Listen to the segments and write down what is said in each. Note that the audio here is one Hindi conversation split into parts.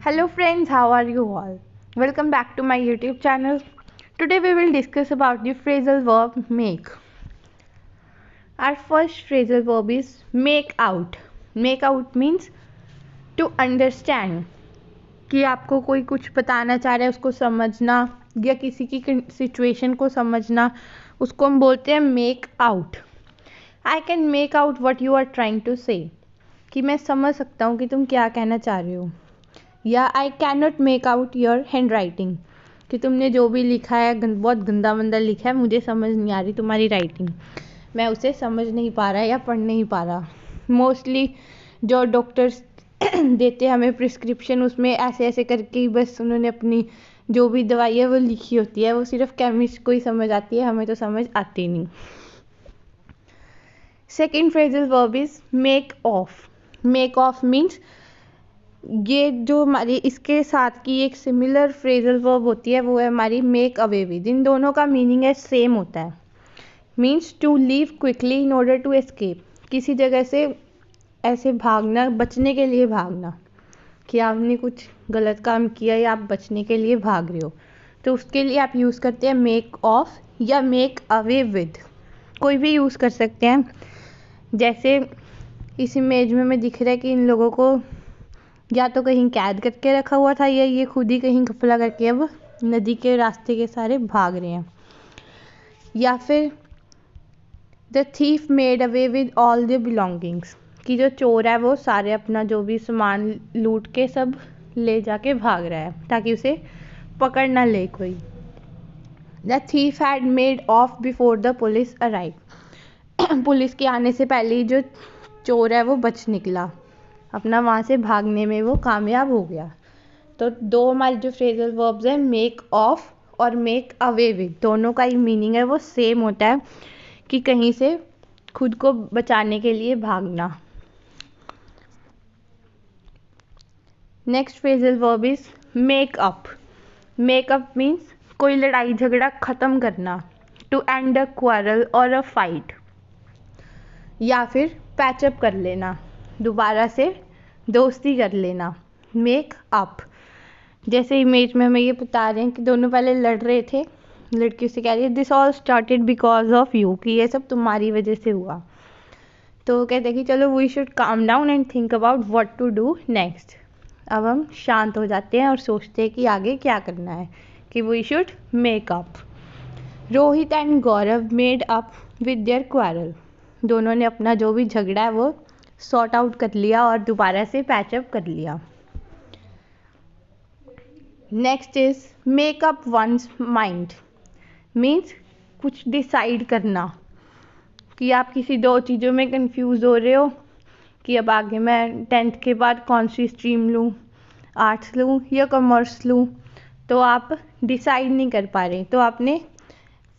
Hello friends, how are you all? Welcome back to my YouTube channel. Today we will discuss about the phrasal verb make. Our first phrasal verb is make out. Make out means to understand. कि आपको कोई कुछ बताना चाह रहा है उसको समझना या किसी की सिचुएशन को समझना, उसको हम बोलते हैं make out. I can make out what you are trying to say, कि मैं समझ सकता हूँ कि तुम क्या कहना चाह रहे हो. या I can not make out your hand writing, कि तुमने जो भी लिखा है बहुत गंदा मंदा लिखा है, मुझे समझ नहीं आ रही तुम्हारी राइटिंग, मैं उसे समझ नहीं पा रहा या पढ़ नहीं पा रहा. मोस्टली जो डॉक्टर्स देते हैं हमें प्रिस्क्रिप्शन, उसमें ऐसे ऐसे करके ही बस उन्होंने अपनी जो भी दवाई है वो लिखी होती है, वो सिर्फ केमिस्ट को ही समझ आती है, हमें तो समझ आती नहीं. Second phrasal verb is make of. Make of means ये जो हमारी इसके साथ की एक सिमिलर फ्रेजल वर्ब होती है वो है हमारी मेक अवे विद. इन दोनों का मीनिंग है सेम होता है. Means to leave quickly in order to escape, किसी जगह से ऐसे भागना, बचने के लिए भागना, कि आपने कुछ गलत काम किया या आप बचने के लिए भाग रहे हो, तो उसके लिए आप यूज़ करते हैं मेक ऑफ या मेक अवे विद. कोई भी यूज़ कर सकते हैं. जैसे इस इमेज में हमें दिख रहा है कि इन लोगों को या तो कहीं कैद करके रखा हुआ था या ये खुद ही कहीं घपला करके अब नदी के रास्ते के सारे भाग रहे हैं. या फिर the thief made away with all the belongings, कि जो चोर है वो सारे अपना जो भी सामान लूट के सब ले जाके भाग रहा है ताकि उसे पकड़ ना ले कोई. The thief had made of before the police arrive, police के आने से पहले ही जो चोर है वो बच निकला, अपना वहाँ से भागने में वो कामयाब हो गया. तो दो हमारे जो फ्रेजल वर्ब्स हैं मेक ऑफ और मेक अवे विद, दोनों का ही मीनिंग है वो सेम होता है, कि कहीं से खुद को बचाने के लिए भागना. Next phrasal verb is make up. Make up means कोई लड़ाई झगड़ा ख़त्म करना, टू एंड अ क्वारल और अ फाइट. या फिर पैचअप कर लेना, दोबारा से दोस्ती कर लेना, मेक अप. जैसे इमेज में हमें ये बता रहे हैं कि दोनों पहले लड़ रहे थे, लड़की से कह रही है this all started because of you, कि ये सब तुम्हारी वजह से हुआ. तो कहते हैं कि चलो we should calm down and think about what to do next. अब हम शांत हो जाते हैं और सोचते हैं कि आगे क्या करना है, कि we should make up. Rohit and Gaurav made up with their quarrel, दोनों ने अपना जो भी झगड़ा है वो सॉर्ट आउट कर लिया और दोबारा से पैचअप कर लिया. Next is make up one's mind. Means कुछ डिसाइड करना, कि आप किसी दो चीज़ों में कंफ्यूज हो रहे हो, कि अब आगे मैं 10th के बाद कौन सी स्ट्रीम लूँ, आर्ट्स लूँ या कॉमर्स लूँ, तो आप डिसाइड नहीं कर पा रहे, तो आपने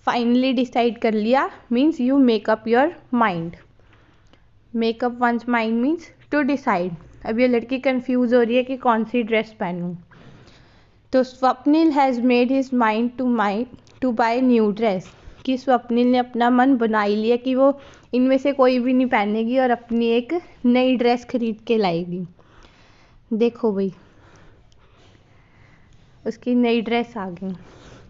फाइनली डिसाइड कर लिया. Means you make up your mind. Make up one's mind means to decide. अब ये लड़की कंफ्यूज हो रही है कि कौन सी ड्रेस पहनूं, तो Swapnil has made his mind to buy new dress, कि स्वप्निल ने अपना मन बना ही लिया कि वो इनमें से कोई भी नहीं पहनेगी और अपनी एक नई ड्रेस खरीद के लाएगी. देखो भाई उसकी नई ड्रेस आ गई.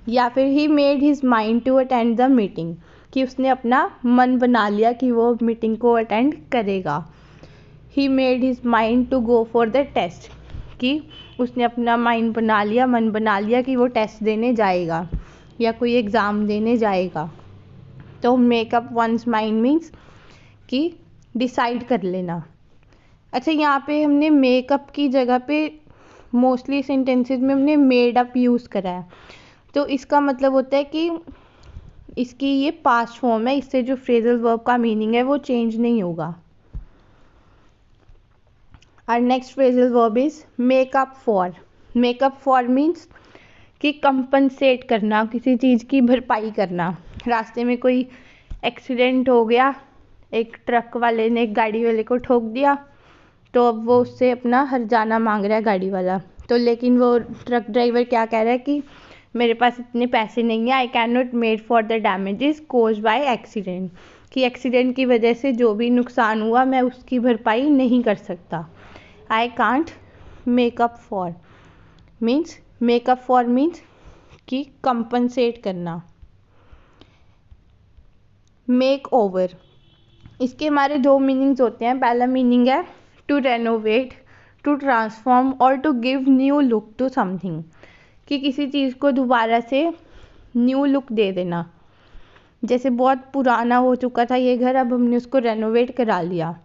या फिर he made his mind to attend the meeting, कि उसने अपना मन बना लिया कि वो मीटिंग को अटेंड करेगा. He made his mind to go for the test, कि उसने अपना माइंड बना लिया, मन बना लिया कि वो टेस्ट देने जाएगा या कोई एग्ज़ाम देने जाएगा. तो make up one's mind means कि डिसाइड कर लेना. अच्छा, यहाँ पे हमने मेकअप की जगह पे मोस्टली सेंटेंसेस में हमने मेड अप यूज़ करा है, तो इसका मतलब होता है कि इसकी ये पास्ट फॉर्म है, इससे जो फ्रेजल वर्ब का मीनिंग है वो चेंज नहीं होगा. और next phrasal verb is make up for. Make up for means कि कंपनसेट करना, किसी चीज़ की भरपाई करना. रास्ते में कोई एक्सीडेंट हो गया, एक ट्रक वाले ने एक गाड़ी वाले को ठोक दिया, तो अब वो उससे अपना हर्जाना मांग रहा है गाड़ी वाला. तो लेकिन वो ट्रक ड्राइवर क्या कह रहा है कि मेरे पास इतने पैसे नहीं है, I can not made for the damages caused by accident, कि एक्सीडेंट की वजह से जो भी नुकसान हुआ मैं उसकी भरपाई नहीं कर सकता. I can't make up for. Means make up for means कि कंपनसेट करना। मेक ओवर, इसके हमारे दो मीनिंग्स होते हैं। पहला मीनिंग है टू रेनोवेट, टू ट्रांसफॉर्म और to give new look to something, कि किसी चीज़ को दोबारा से न्यू लुक दे देना। जैसे बहुत पुराना हो चुका था ये घर, अब हमने उसको रेनोवेट करा लिया,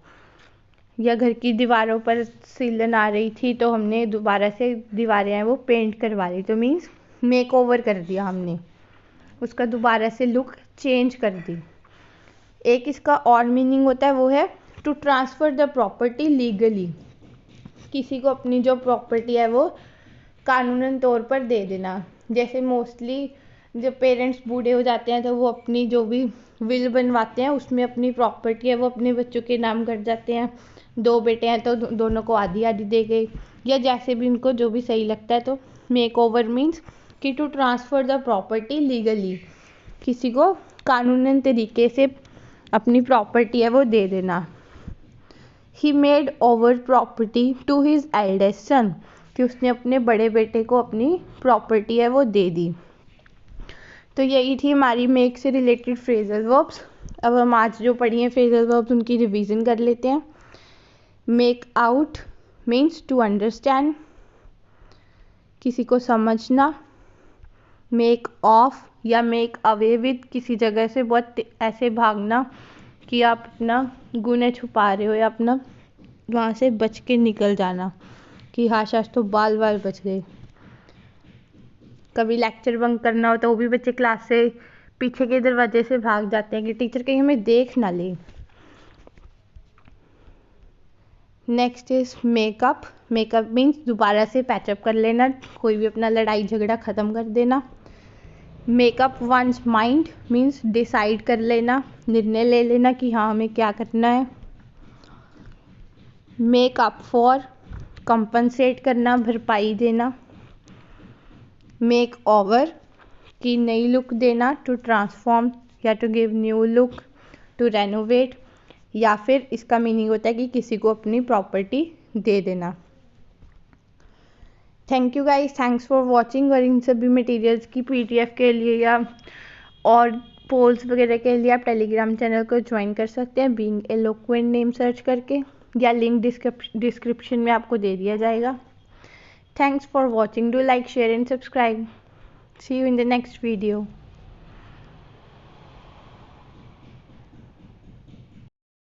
या घर की दीवारों पर सीलन आ रही थी तो हमने दोबारा से दीवारें हैं वो पेंट करवा ली, तो मीन्स मेक ओवर कर दिया हमने, उसका दोबारा से लुक चेंज कर दी। एक इसका और मीनिंग होता है वो है to transfer the property legally, किसी को अपनी जो प्रॉपर्टी है वो कानूनन तौर पर दे देना। जैसे मोस्टली जब पेरेंट्स बूढ़े हो जाते हैं तो वो अपनी जो भी विल बनवाते हैं उसमें अपनी प्रॉपर्टी है वो अपने बच्चों के नाम कर जाते हैं। दो बेटे हैं तो दोनों को आधी आधी दे गए, या जैसे भी उनको जो भी सही लगता है। तो मेक ओवर मीन्स कि to transfer the property legally, किसी को कानूनन तरीके से अपनी प्रॉपर्टी है वो दे देना। He made over property to his eldest son, कि उसने अपने बड़े बेटे को अपनी प्रॉपर्टी है वो दे दी। तो यही थी हमारी मेक से रिलेटेड फ्रेजल वर्ब्स। अब हम आज जो पढ़ी हैं फ्रेजल वर्ब्स उनकी रिवीजन कर लेते हैं। Make out means to understand, किसी को समझना। मेक ऑफ या मेक अवे विद, किसी जगह से बहुत ऐसे भागना कि आप अपना गुने छुपा रहे हो या अपना वहाँ से बच के निकल जाना, कि हाँ आज तो बाल बाल बच गए। कभी लेक्चर बंक करना हो तो वो भी बच्चे क्लास से पीछे के दरवाजे से भाग जाते हैं कि टीचर कहीं हमें देख ना ले। Next is makeup. Makeup means दोबारा से पैचअप कर लेना, कोई भी अपना लड़ाई झगड़ा ख़त्म कर देना। Makeup once mind means decide कर लेना, निर्णय ले लेना कि हाँ हमें क्या करना है। मेकअप फॉर कंपनसेट करना, भरपाई देना। मेक ओवर की नई लुक देना, टू ट्रांसफॉर्म या to give new look, to renovate, या फिर इसका मीनिंग होता है कि किसी को अपनी प्रॉपर्टी दे देना। Thank you guys, thanks for watching. और इन सभी मटेरियल्स की पीडीएफ के लिए या और पोल्स वगैरह के लिए आप टेलीग्राम चैनल को ज्वाइन कर सकते हैं, बीइंग एलोक्वेंट नेम सर्च करके, या लिंक डिस्क्रिप्शन में आपको दे दिया जाएगा। Thanks for watching, do like share and subscribe. See you in the next video.